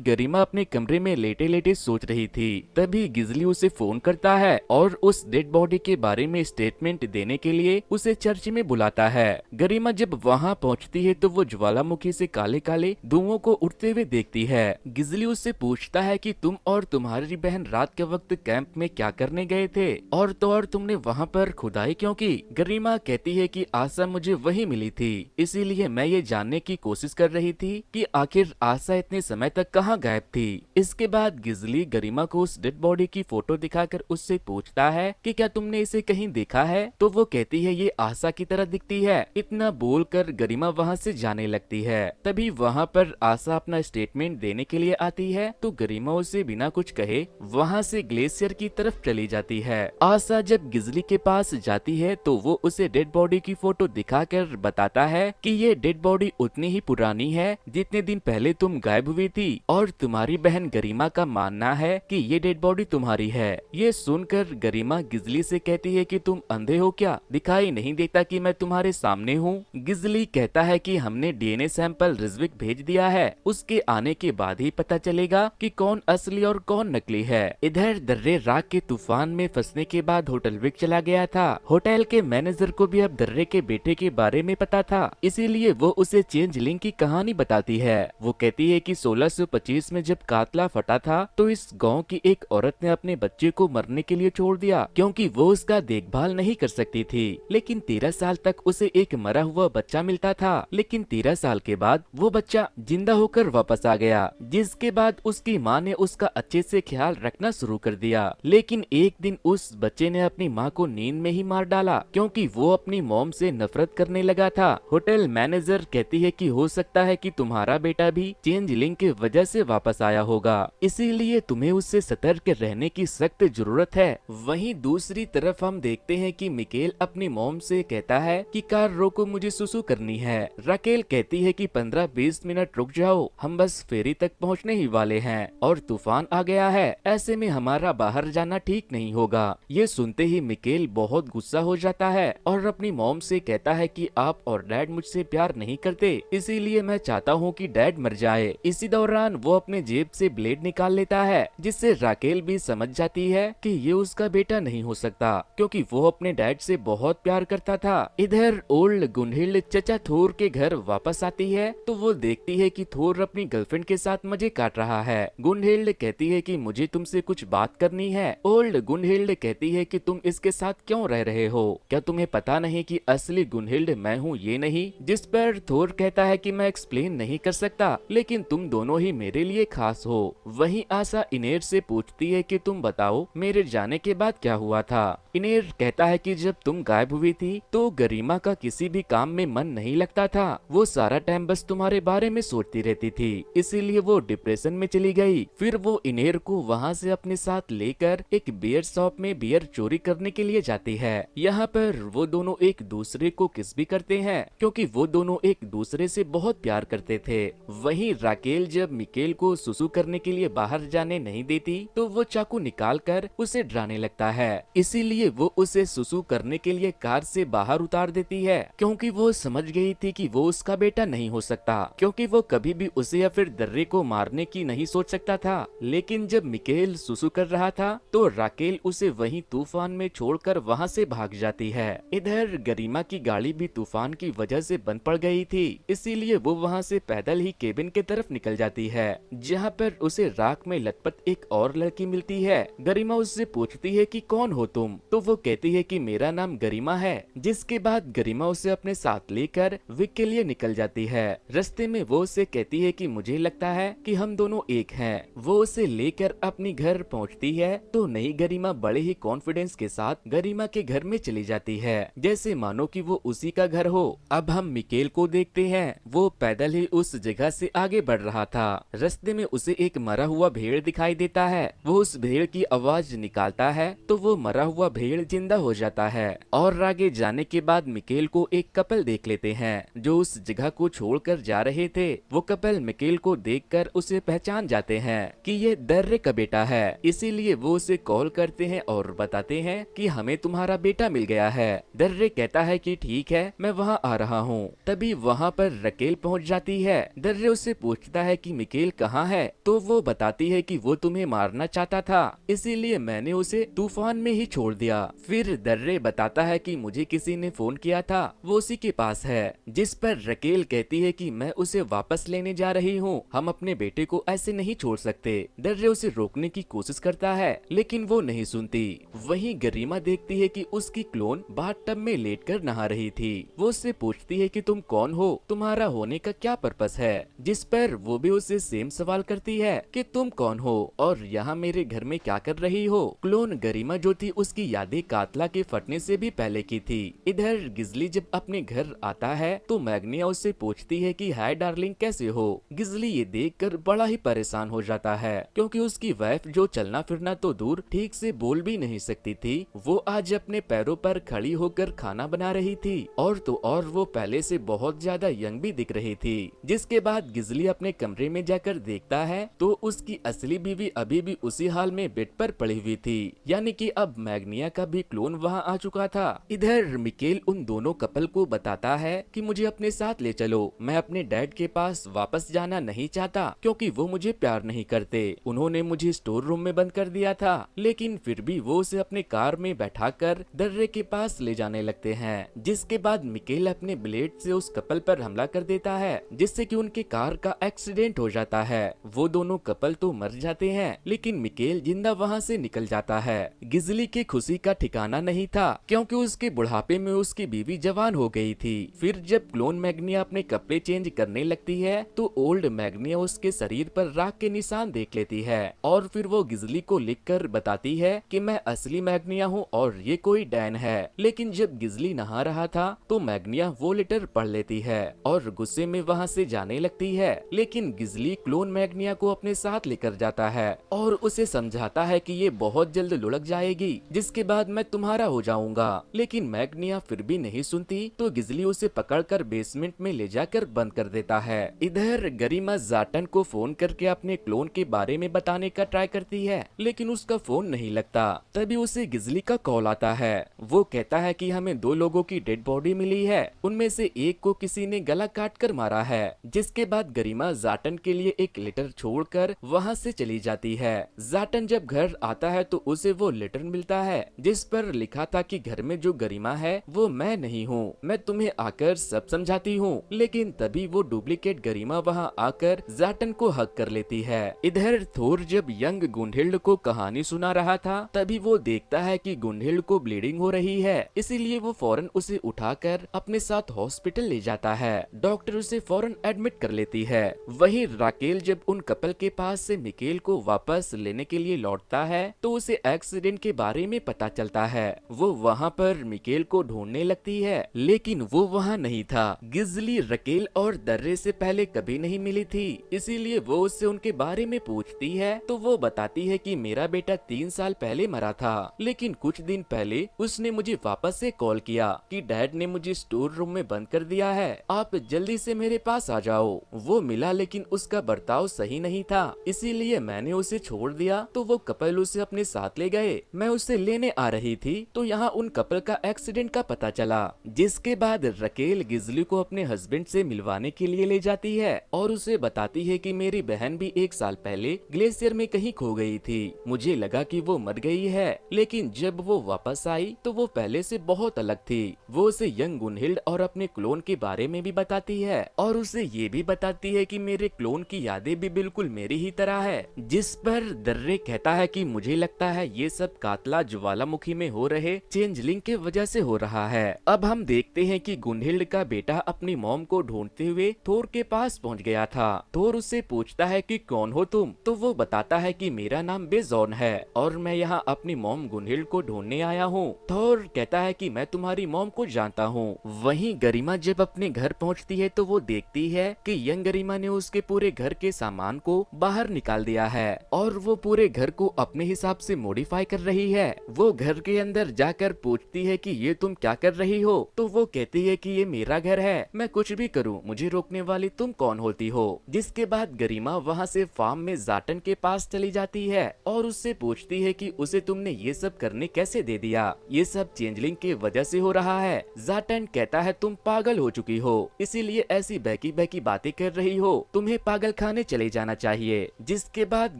Speaker 1: गरिमा अपने कमरे में लेटे लेटे सोच रही थी, तभी गिजली उसे फोन करता है और उस डेड बॉडी के बारे में स्टेटमेंट देने के लिए उसे चर्च में बुलाता है। गरिमा जब वहाँ पहुँचती है तो वो ज्वालामुखी से काले काले धुओं को उठते हुए देखती है। गिजली उससे पूछता है कि तुम और तुम्हारी बहन रात के वक्त कैंप में क्या करने गए थे और तो और तुमने वहाँ पर खुदाई क्यों की। गरिमा कहती है कि आशा मुझे वही मिली थी, इसीलिए मैं ये जानने की कोशिश कर रही थी कि आखिर आशा इतने समय तक कहाँ गायब थी। इसके बाद गिजली गरिमा को उस डेड बॉडी की फोटो दिखाकर उससे पूछता है कि क्या तुमने इसे कहीं देखा है, तो वो कहती है ये आशा की तरह दिखती है। इतना बोलकर गरिमा वहाँ से जाने लगती है। तभी वहाँ पर आशा अपना स्टेटमेंट देने के लिए आती है तो गरिमा उसे बिना कुछ कहे वहाँ से ग्लेशियर की तरफ चली जाती है। आशा जब गिजली के पास जाती है तो वो उसे डेड बॉडी की फोटो दिखाकर बताता है कि ये डेड बॉडी उतनी ही पुरानी है जितने दिन पहले तुम गायब हुई थी और तुम्हारी बहन गरिमा का मानना है कि ये डेड बॉडी तुम्हारी है। ये सुनकर गरिमा गिजली से कहती है कि तुम अंधे हो क्या, दिखाई नहीं देता कि मैं तुम्हारे सामने हूँ। गिजली कहता है कि हमने डीएनए सैंपल रिजविक भेज दिया है, उसके आने के बाद ही पता चलेगा कि कौन असली और कौन नकली है। इधर दर्रे राग के तूफान में फंसने के बाद होटल विक चला गया था। होटल के मैनेजर को भी अब दर्रे के बेटे के बारे में पता था, इसीलिए वो उसे चेंजलिंग की कहानी बताती है। वो कहती है कि 1625 में जब कातला फटा था तो इस गांव की एक औरत ने अपने बच्चे को मरने के लिए छोड़ दिया क्योंकि वो उसका देखभाल नहीं कर सकती थी। लेकिन 13 साल तक उसे एक मरा हुआ बच्चा मिलता था, लेकिन 13 साल के बाद वो बच्चा जिंदा होकर वापस आ गया, जिसके बाद उसकी माँ ने उसका अच्छे से ख्याल रखना शुरू कर दिया। लेकिन एक दिन उस बच्चे ने अपनी माँ को नींद में ही मार डाला क्योंकि वो अपनी मॉम से नफरत करने लगा था। होटल मैनेजर कहती है कि हो सकता है कि तुम्हारा बेटा भी चेंजलिंग की वजह से वापस आया होगा, इसीलिए तुम्हें उससे सतर्क रहने की सख्त जरूरत है। वहीं दूसरी तरफ हम देखते हैं कि मिकेल अपनी मॉम से कहता है कि कार रोको, मुझे सुसु करनी है। राकेल कहती है कि 15-20 मिनट रुक जाओ, हम बस फेरी तक पहुंचने ही वाले हैं और तूफान आ गया है, ऐसे में हमारा बाहर जाना ठीक नहीं होगा। ये सुनते ही मिकेल बहुत गुस्सा हो जाता है और अपनी मॉम से कहता है कि आप और डैड मुझसे प्यार नहीं करते, इसीलिए मैं चाहता हूँ कि डैड मर जाए। इसी दौरान वो अपने जेब से ब्लेड निकाल लेता है, जिससे राकेल भी समझ जाती है कि ये उसका बेटा नहीं हो सकता क्योंकि वो अपने डैड से बहुत प्यार करता था। इधर ओल्ड गुनहिल्ड चचा थोर के घर वापस आती है तो वो देखती है कि थोर अपनी गर्लफ्रेंड के साथ मजे काट रहा है। गुनहिल्ड कहती है कि मुझे तुमसे कुछ बात करनी है। ओल्ड गुनहिल्ड कहती है कि तुम इसके साथ क्यों रह रहे हो, क्या तुम्हें पता नहीं कि असली गुनहिल्ड मैं हूँ ये नहीं। जिस पर थोर कहता है कि मैं एक्सप्लेन नहीं कर सकता, लेकिन तुम दोनों ही मेरे लिए खास हो। वहीं आशा इनेर से पूछती है कि तुम बताओ मेरे जाने के बाद क्या हुआ था। इनेर कहता है कि जब तुम गायब हुई थी तो गरिमा का किसी भी काम में मन नहीं लगता था, वो सारा टाइम बस तुम्हारे बारे में सोचती रहती थी, इसीलिए वो डिप्रेशन में चली गई। फिर वो इनेर को वहाँ से अपने साथ लेकर एक बियर शॉप में बियर चोरी करने के लिए जाती है। यहाँ पर वो दोनों एक दूसरे को किस भी करते हैं क्योंकि वो दोनों एक दूसरे से बहुत प्यार करते थे। वहीं राकेल जब मिकेल को सुसु करने के लिए बाहर जाने नहीं देती तो वो चाकू निकाल कर उसे डराने लगता है, इसीलिए वो उसे सुसु करने के लिए कार से बाहर उतार देती है क्योंकि वो समझ गई थी कि वो उसका बेटा नहीं हो सकता, क्योंकि वो कभी भी उसे या फिर दर्रे को मारने की नहीं सोच सकता था। लेकिन जब मिकेल सुसु कर रहा था तो राकेल उसे वहीं तूफान में छोड़कर वहां से भाग जाती है। इधर गरिमा की गाड़ी भी तूफान की वजह से बंद पड़ गई थी, इसीलिए वो वहां से पैदल ही केबिन की तरफ निकल जाती है, जहां पर उसे राख में लटपट एक और लड़की मिलती है। गरिमा उससे पूछती है कि कौन हो तुम, तो वो कहती है कि मेरा नाम गरिमा है। जिसके बाद गरिमा उसे अपने साथ लेकर विक के लिए निकल जाती है। रास्ते में वो उसे कहती है कि मुझे लगता है कि हम दोनों एक हैं। वो उसे लेकर अपनी घर पहुंचती है तो नई गरिमा बड़े ही कॉन्फिडेंस के साथ गरिमा के घर में चली जाती है, जैसे मानो कि वो उसी का घर हो। अब हम मिकेल को देखते हैं, वो पैदल ही उस जगह से आगे बढ़ रहा था। रास्ते में उसे एक मरा हुआ भेड़ दिखाई देता है। वो उस भेड़ की आवाज निकालता है तो वो मरा हुआ भेड़ जिंदा हो जाता है। और आगे जाने के बाद मिकेल को एक कपल देख लेते हैं जो उस जगह को छोड़कर जा रहे थे। वो कपल मिकेल को देखकर उसे पहचान जाते हैं कि ये दर्रे का बेटा है, इसीलिए वो उसे कॉल करते हैं और बताते हैं कि हमें तुम्हारा बेटा मिल गया है। दर्रे कहता है कि ठीक है, मैं वहाँ आ रहा हूँ। तभी वहाँ पर रकेल पहुँच जाती है। दर्रे उससे पूछता है कि मिकेल कहाँ है, तो वो बताती है कि वो तुम्हें मारना चाहता था, इसीलिए मैंने उसे तूफान में ही छोड़ दिया। फिर दर्रे बताता है कि मुझे किसी ने फोन किया था, वो उसी के पास है। जिस पर रकेल कहती है कि मैं उसे वापस लेने जा रही हूँ, हम अपने बेटे को ऐसे नहीं छोड़ सकते। दर्रे उसे रोकने की कोशिश करता है लेकिन वो नहीं सुनती। वहीं गरिमा देखती है कि उसकी क्लोन बाथटब में लेटकर नहा रही थी। वो उससे पूछती है कि तुम कौन हो, तुम्हारा होने का क्या पर्पस है। जिस पर वो भी उससे सेम सवाल करती है कि तुम कौन हो और यहाँ मेरे घर में क्या कर रही हो। क्लोन गरिमा जो थी उसकी यादें कातला के फटने से भी पहले की थी। इधर गिजली जब अपने घर आता है तो मैग्निया उससे पूछती है कि हाय डार्लिंग कैसे हो। गिजली ये देखकर बड़ा ही परेशान हो जाता है क्योंकि उसकी वाइफ जो चलना फिरना तो दूर ठीक से बोल भी नहीं सकती थी, वो आज अपने पैरों पर खड़ी होकर खाना बना रही थी। और तो और वो पहले से बहुत ज्यादा यंग भी दिख रही थी। जिसके बाद गिजली अपने कमरे में जाकर देखता है तो उसकी असली बीवी अभी भी उसी हाल में बेड पर पड़ी हुई थी, यानी कि अब मैग्निया का भी क्लोन वहाँ आ चुका था। इधर मिकेल उन दोनों कपल को बताता है कि मुझे अपने साथ ले चलो, मैं अपने डैड के पास वापस जाना नहीं चाहता क्योंकि वो मुझे प्यार नहीं करते। उन्होंने मुझे स्टोर रूम में बंद कर दिया था, लेकिन फिर भी वो उसे अपने कार में बैठाकर दर्रे के पास ले जाने लगते हैं। जिसके बाद मिकेल अपने ब्लेड से उस कपल पर हमला कर देता है जिससे कि उनके कार का एक्सीडेंट हो जाता है। वो दोनों कपल तो मर जाते हैं लेकिन मिकेल जिंदा वहाँ से निकल जाता है। गिजली की खुशी का ठिकाना नहीं था क्योंकि उसके बुढ़ापे में उसकी बीवी जवान हो गई थी। फिर जब क्लोन मैग्निया अपने कपड़े चेंज करने लगती है तो ओल्ड मैग्निया उसके शरीर पर राख के निशान देख लेती है और फिर वो गिजली को लिखकर बताती है कि मैं असली मैग्निया हूँ और ये कोई डैन है। लेकिन जब गिजली नहा रहा था तो मैग्निया वो लेटर पढ़ लेती है और गुस्से में वहाँ से जाने लगती है। लेकिन गिजली क्लोन मैग्निया को अपने साथ लेकर जाता है और उसे समझाता है कि ये बहुत जल्द लुढ़क जाएगी, जिसके बाद मैं तुम्हारा हो जाऊंगा। लेकिन मैग्निया फिर भी नहीं सुनती तो गिजली उसे पकड़कर बेसमेंट में ले जाकर बंद कर देता है। इधर गरिमा जाटन को फोन करके अपने क्लोन के बारे में बताने का ट्राई करती है लेकिन उसका फोन नहीं लगता। तभी उसे गिजली का कॉल आता है। वो कहता है कि हमें 2 लोगों की डेड बॉडी मिली है, उनमें से एक को किसी ने गला काट कर मारा है। जिसके बाद गरिमा जाटन के लिए एक लेटर छोड़कर वहाँ से चली जाती है। जाटन जब घर आता है तो उसे वो लेटर मिलता है जिस पर लिखा था कि घर में जो गरिमा है वो मैं नहीं हूँ, मैं तुम्हें आकर सब समझाती हूँ। लेकिन तभी वो डुप्लीकेट गरिमा वहाँ आकर जाटन को हक कर लेती है। इधर थोर जब यंग गुंडहिल्ड को कहानी सुना रहा था तभी वो देखता है कि गुंडहिल्ड को ब्लीडिंग हो रही है, इसीलिए वो फौरन उसे उठाकर अपने साथ हॉस्पिटल ले जाता है। डॉक्टर उसे फौरन एडमिट कर लेती है। वहीं राकेल जब उन कपल के पास से मिकेल को वापस लेने के लिए लौटता है तो उसे एक्सीडेंट के बारे में पता चलता है। वो वहाँ पर मिकेल को ढूंढने लगती है लेकिन वो वहाँ नहीं था। गिजली रकेल और दर्रे से पहले कभी नहीं मिली थी, इसीलिए वो उससे उनके बारे में पूछती है तो वो बताती है कि मेरा बेटा 3 साल पहले मरा था, लेकिन कुछ दिन पहले उसने मुझे वापस से कॉल किया कि डैड ने मुझे स्टोर रूम में बंद कर दिया है, आप जल्दी से मेरे पास आ जाओ। वो मिला लेकिन उसका बर्ताव सही नहीं था, इसीलिए मैंने उसे छोड़ दिया तो वो कपल उसे अपने साथ ले गए। मैं उसे लेने आ रही थी तो यहाँ उन कपल का एक्सीडेंट का पता चला। जिसके बाद रकेल गिजली को अपने हस्बैंड से मिलवाने के लिए ले जाती है और उसे बताती है कि मेरी बहन भी 1 साल पहले ग्लेशियर में कहीं खो गई थी, मुझे लगा कि वो मर गई है, लेकिन जब वो वापस आई तो वो पहले से बहुत अलग थी। वो उसे यंग गुनहिल्ड और अपने क्लोन के बारे में भी बताती है और उसे ये भी बताती है कि मेरे क्लोन की यादें भी बिल्कुल मेरी ही तरह है। जिस पर दर्रे कहता है कि मुझे लगता है ये सब कातला ज्वालामुखी में हो रहे चेंजलिंग के वजह से हो रहा है। अब हम देखते हैं कि गुनहिल्ड का बेटा अपनी मॉम को ढूंढते हुए थोर के पास पहुंच गया था। थोर उससे पूछता है कि कौन हो तुम, तो वो बताता है कि मेरा नाम बेजॉन है और मैं यहाँ अपनी मॉम गुनहिल्ड को ढूंढने आया हूँ। थोर कहता है कि मैं तुम्हारी मॉम को जानता हूँ। वहीं गरिमा जब अपने घर पहुँचती है तो वो देखती है कि यंग गरिमा ने उसके पूरे घर के सामान को बाहर निकाल दिया है और वो पूरे घर को अपने हिसाब से मॉडिफाई कर रही है। वो वो घर के अंदर जाकर पूछती है कि ये तुम क्या कर रही हो, तो वो कहती है कि ये मेरा घर है, मैं कुछ भी करूं, मुझे रोकने वाली तुम कौन होती हो। जिसके बाद गरिमा वहाँ से फार्म में जाटन के पास चली जाती है और उससे पूछती है कि उसे तुमने ये सब करने कैसे दे दिया, ये सब चेंजलिंग के वजह से हो रहा है। जाटन कहता है तुम पागल हो चुकी हो, इसीलिए ऐसी बहकी बहकी बातें कर रही हो, तुम्हें पागल खाने चले जाना चाहिए। जिसके बाद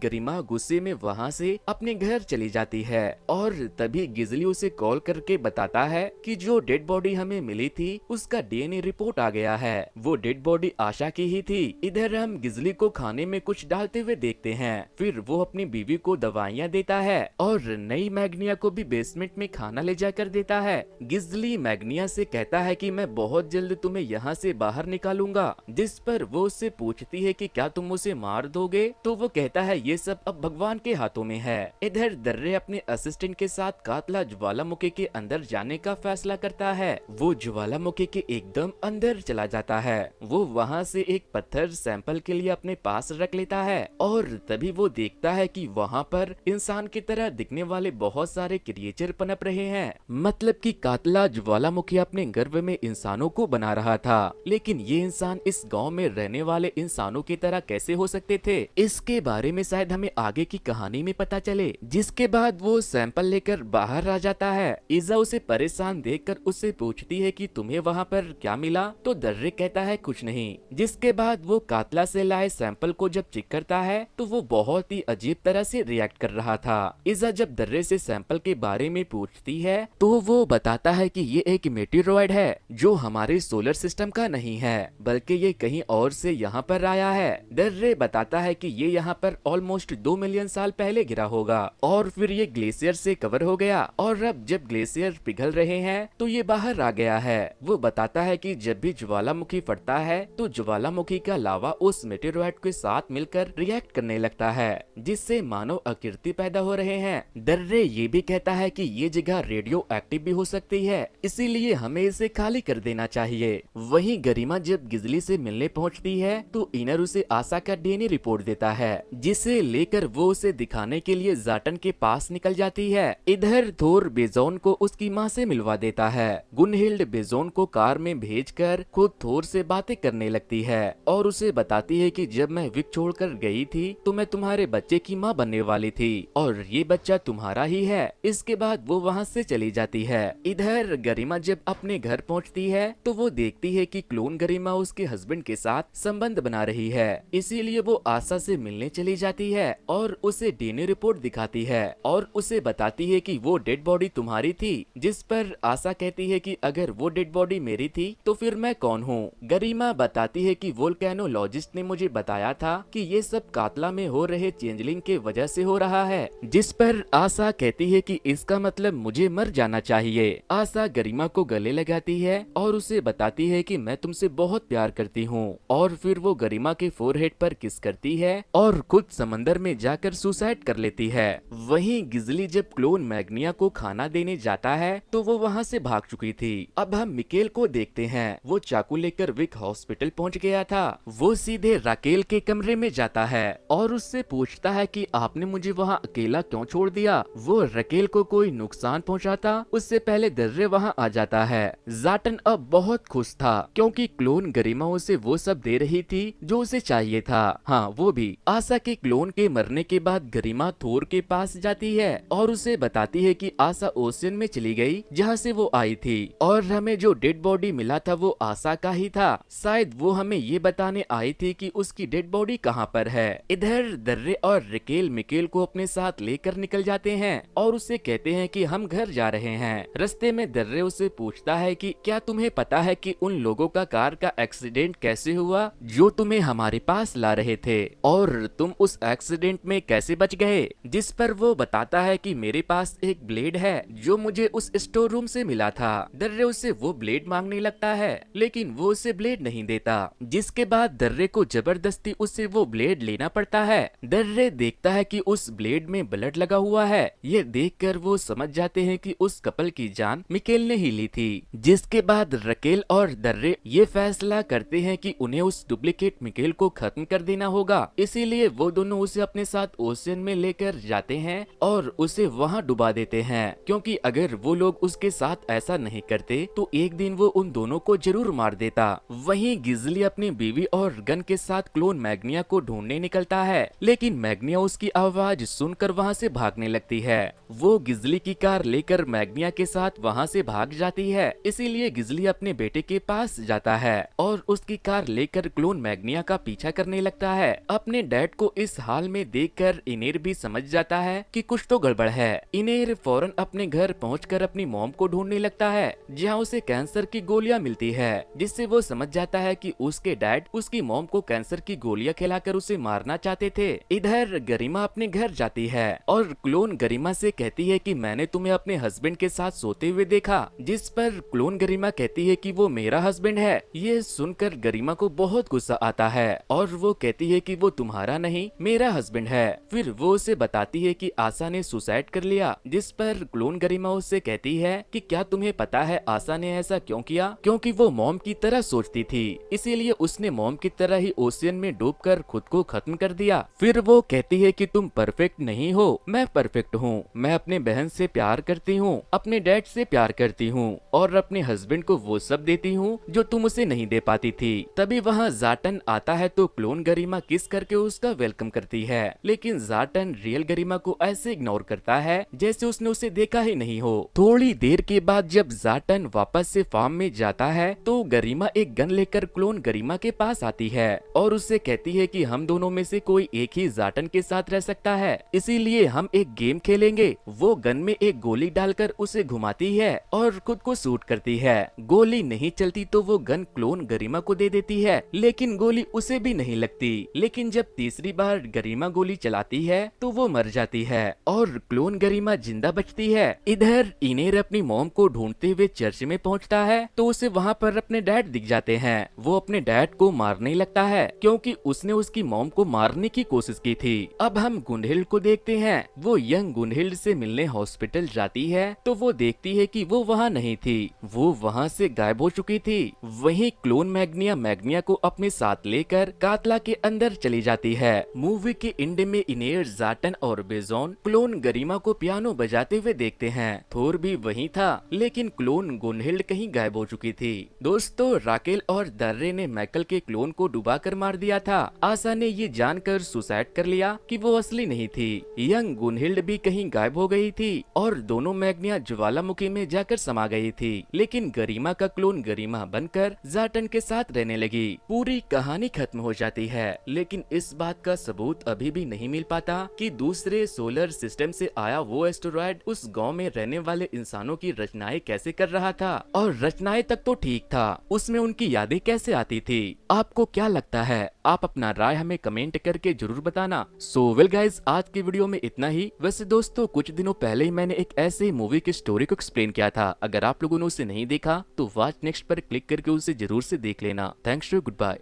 Speaker 1: गरिमा गुस्से में वहाँ से अपने घर चली जाती है और तभी गिजली उसे कॉल करके बताता है कि जो डेड बॉडी हमें मिली थी उसका डीएनए रिपोर्ट आ गया है, वो डेड बॉडी आशा की ही थी। इधर हम गिजली को खाने में कुछ डालते हुए देखते हैं, फिर वो अपनी बीवी को दवाइयाँ देता है और नई मैग्निया को भी बेसमेंट में खाना ले जाकर देता है। गिजली मैग्निया से कहता है कि मैं बहुत जल्द तुम्हें यहाँ से बाहर निकालूंगा, जिस पर वो उससे पूछती है कि क्या तुम उसे मार दोगे, तो वो कहता है ये सब अब भगवान के हाथों में है। इधर दर्रे अपने असिस्टेंट के साथ कातला ज्वालामुखी के अंदर जाने का फैसला करता है। वो ज्वालामुखी के एकदम अंदर चला जाता है। वो वहाँ से एक पत्थर सैंपल के लिए अपने पास रख लेता है और तभी वो देखता है कि वहाँ पर इंसान की तरह दिखने वाले बहुत सारे क्रिएचर पनप रहे हैं। मतलब कि कातला ज्वालामुखी अपने गर्भ में इंसानों को बना रहा था, लेकिन ये इंसान इस गांव में रहने वाले इंसानों की तरह कैसे हो सकते थे, इसके बारे में शायद हमें आगे की कहानी में पता चले। जिसके बाद वो सैंपल लेकर बाहर आ जाता है। इजा उसे परेशान देखकर उससे पूछती है कि तुम्हें वहाँ पर क्या मिला, तो दर्रे कहता है कुछ नहीं। जिसके बाद वो कातला से लाए सैंपल को जब चेक करता है तो वो बहुत ही अजीब तरह से रिएक्ट कर रहा था। इजा जब दर्रे से सैंपल के बारे में पूछती है तो वो बताता है कि ये एक मेटेरॉइड है जो हमारे सोलर सिस्टम का नहीं है, बल्कि ये कहीं और से यहाँ पर आया है। दर्रे बताता है कि ये यहाँ पर ऑलमोस्ट 2 मिलियन साल पहले गिरा होगा और फिर ये ग्लेशियर से कवर हो गया और अब जब ग्लेशियर पिघल रहे हैं तो ये बाहर आ गया है। वो बताता है कि जब भी ज्वालामुखी फटता है तो ज्वालामुखी का लावा उस मेटेरॉइड के साथ मिलकर रिएक्ट करने लगता है, जिससे मानव आकृति पैदा हो रहे हैं। दर्रे ये भी कहता है कि ये जगह रेडियो एक्टिव भी हो सकती है, इसीलिए हमें इसे खाली कर देना चाहिए। वहीं गरिमा जब गिजली से मिलने पहुंचती है तो इनर उसे आशा का डीएनए रिपोर्ट देता है, जिसे लेकर वो उसे दिखाने के लिए जाटन के पास निकल जाती है। इधर थोर बेजोन को उसकी माँ से मिलवा देता है। गुनहिल्ड बेजोन को कार में भेजकर खुद थोर से बातें करने लगती है और उसे बताती है कि जब मैं विक छोड़कर गई थी तो मैं तुम्हारे बच्चे की माँ बनने वाली थी और ये बच्चा तुम्हारा ही है। इसके बाद वो वहाँ से चली जाती है। इधर गरिमा जब अपने घर पहुँचती है तो वो देखती है कि क्लोन गरिमा उसके हस्बैंड के साथ संबंध बना रही है, इसीलिए वो आशा से मिलने चली जाती है और उसे डीएनए रिपोर्ट दिखाती है और उसे बताती है कि वो डेड बॉडी तुम्हारी थी। जिस पर आशा कहती है कि अगर वो डेड बॉडी मेरी थी तो फिर मैं कौन हूँ। गरिमा बताती है कि वोल्केनोलॉजिस्ट ने मुझे बताया था कि ये सब कातला में हो रहे चेंजलिंग के वजह से हो रहा है। जिस पर आशा कहती है कि इसका मतलब मुझे मर जाना चाहिए। आशा गरिमा को गले लगाती है और उसे बताती है कि मैं तुमसे बहुत प्यार करती हूँ और फिर वो गरिमा के फोरहेड पर किस करती है और खुद समंदर में जाकर सुसाइड कर लेती है। वहीं गिजली जब क्लोन मैग्निया को खाना देने जाता है तो वो वहाँ से भाग चुकी थी। अब हम मिकेल को देखते हैं। वो चाकू लेकर विक हॉस्पिटल पहुँच गया था। वो सीधे राकेल के कमरे में जाता है और उससे पूछता है कि आपने मुझे वहाँ अकेला क्यों छोड़ दिया। वो राकेल को कोई नुकसान पहुँचाता उससे पहले दर्रे वहाँ आ जाता है। जाटन अब बहुत खुश था क्योंकि क्लोन गरिमा उसे वो सब दे रही थी जो उसे चाहिए था। हाँ, वो भी आशा के क्लोन के मरने के बाद गरिमा थोर के पास जाती है और उसे बताती है कि आशा ओशियन में चली गई जहाँ से वो आई थी और हमें जो डेड बॉडी मिला था वो आशा का ही था। शायद वो हमें ये बताने आई थी कि उसकी डेड बॉडी कहाँ पर है। इधर दर्रे और रिकेल मिकेल को अपने साथ लेकर निकल जाते हैं और उसे कहते हैं कि हम घर जा रहे हैं। रास्ते में दर्रे उसे पूछता है कि क्या तुम्हें पता है कि उन लोगों का कार का एक्सीडेंट कैसे हुआ जो तुम्हें हमारे पास ला रहे थे और तुम उस एक्सीडेंट में कैसे बच गए। जिस पर वो बताता है कि मेरे पास एक ब्लेड है जो मुझे उस स्टोर रूम से मिला था। दर्रे उससे वो ब्लेड मांगने लगता है लेकिन वो उसे ब्लेड नहीं देता, जिसके बाद दर्रे को जबरदस्ती उससे वो ब्लेड लेना पड़ता है। दर्रे देखता है कि उस ब्लेड में ब्लड लगा हुआ है। ये देखकर वो समझ जाते हैं कि उस कपल की जान मिकेल ने ही ली थी। जिसके बाद रकेल और दर्रे ये फैसला करते हैं कि उन्हें उस डुप्लीकेट मिकेल को खत्म कर देना होगा, इसीलिए वो दोनों उसे अपने साथ ओशियन में लेकर जाते हैं और उसे वहाँ डुबा देते हैं, क्योंकि अगर वो लोग उसके साथ ऐसा नहीं करते तो एक दिन वो उन दोनों को जरूर मार देता। वहीं गिजली अपनी बीवी और गन के साथ क्लोन मैग्निया को ढूंढने निकलता है, लेकिन मैग्निया उसकी आवाज सुनकर वहाँ से भागने लगती है। वो गिजली की कार लेकर मैग्निया के साथ वहाँ से भाग जाती है, इसीलिए गिजली अपने बेटे के पास जाता है और उसकी कार लेकर क्लोन मैग्निया का पीछा करने लगता है। अपने डैड को इस हाल में देखकर इनेर भी समझ जाता है कि कुछ तो गड़बड़ है। इनेर फौरन अपने घर पहुंचकर अपनी मॉम को ढूंढने लगता है, जहां उसे कैंसर की गोलियां मिलती है, जिससे वो समझ जाता है कि उसके डैड उसकी मॉम को कैंसर की गोलियां खिलाकर उसे मारना चाहते थे। इधर गरिमा अपने घर जाती है और क्लोन गरिमा से कहती है कि मैंने तुम्हें अपने हस्बैंड के साथ सोते हुए देखा, जिस पर क्लोन गरिमा कहती है कि वो मेरा हस्बैंड है। ये सुनकर गरिमा को बहुत गुस्सा आता है और वो कहती है कि वो तुम्हारा नहीं मेरा हस्बैंड है। फिर वो उसे बताती है कि आशा ने सुसाइड कर लिया, जिस पर क्लोन गरिमा उससे कहती है कि क्या तुम्हें पता है आशा ने ऐसा क्यों किया? क्योंकि वो मॉम की तरह सोचती थी, इसीलिए उसने मॉम की तरह ही ओशियन में डूबकर खुद को खत्म कर दिया। फिर वो कहती है कि तुम परफेक्ट नहीं हो, मैं परफेक्ट हूँ। मैं अपने बहन से प्यार करती हूँ, अपने डैड से प्यार करती हूँ और अपने हस्बैंड को वो सब देती हूँ जो तुम उसे नहीं दे पाती थी। तभी वहाँ जाटन आता है तो क्लोन गरिमा किस करके उसका वेलकम करती है, लेकिन जाटन रियल गरिमा को ऐसे इग्नोर करता है जैसे उसने उसे देखा ही नहीं हो। थोड़ी देर के बाद जब जाटन वापस से फार्म में जाता है तो गरिमा एक गन लेकर क्लोन गरिमा के पास आती है और उससे कहती है कि हम दोनों में से कोई एक ही जाटन के साथ रह सकता है, इसीलिए हम एक गेम खेलेंगे। वो गन में एक गोली डालकर उसे घुमाती है और खुद को शूट करती है। गोली नहीं चलती तो वो गन क्लोन गरिमा को दे देती है, लेकिन गोली उसे भी नहीं लगती। लेकिन जब तीसरी बार गरिमा गोली चलाती है तो वो मर जाती है और क्लोन गरिमा जिंदा बचती है। इधर इनेर अपनी मॉम को ढूंढते हुए चर्च में पहुंचता है तो उसे वहां पर अपने डैड दिख जाते हैं। वो अपने डैड को मारने लगता है क्योंकि उसने उसकी मॉम को मारने की कोशिश की थी। अब हम गुनहिल्ड को देखते हैं। वो यंग गुनहिल्ड से मिलने हॉस्पिटल जाती है तो वो देखती है कि वो वहाँ नहीं थी, वो वहाँ से गायब हो चुकी थी। वहीं क्लोन मैग्निया को अपने साथ लेकर कातला के अंदर चली जाती है। मूवी के एंड में इनेर, जाटन और बेजोन क्लोन गरिमा को पियानो बजाते हुए देखते हैं। थोर भी वहीं था, लेकिन क्लोन गुनहिल्ड कहीं गायब हो चुकी थी। दोस्तों, राकेल और दर्रे ने माइकल के क्लोन को डुबा कर मार दिया था। आशा ने ये जानकर सुसाइड कर लिया कि वो असली नहीं थी। यंग गुनहिल्ड भी कहीं गायब हो गई थी और दोनों मैग्निया ज्वालामुखी में जाकर समा गई थी। लेकिन गरिमा का क्लोन गरिमा बनकर जाटन के साथ रहने लगी। पूरी कहानी खत्म हो जाती है, लेकिन इस बात का सबूत अभी भी नहीं मिल पाता कि दूसरे सोलर सिस्टम से आया वो एस्टेरॉयड उस गांव में रहने वाले इंसानों की रचनाएं कैसे कर रहा था। और रचनाएं तक तो ठीक था, उसमें उनकी यादें कैसे आती थी। आपको क्या लगता है? आप अपना राय हमें कमेंट करके जरूर बताना। सो वेल गाइज, आज की वीडियो में इतना ही। वैसे दोस्तों, कुछ दिनों पहले ही मैंने एक ऐसे मूवी की स्टोरी को एक्सप्लेन किया था। अगर आप लोगों ने उसे नहीं देखा तो वॉच नेक्स्ट पर क्लिक करके उसे जरूर से देख लेना। Thanks, good bye.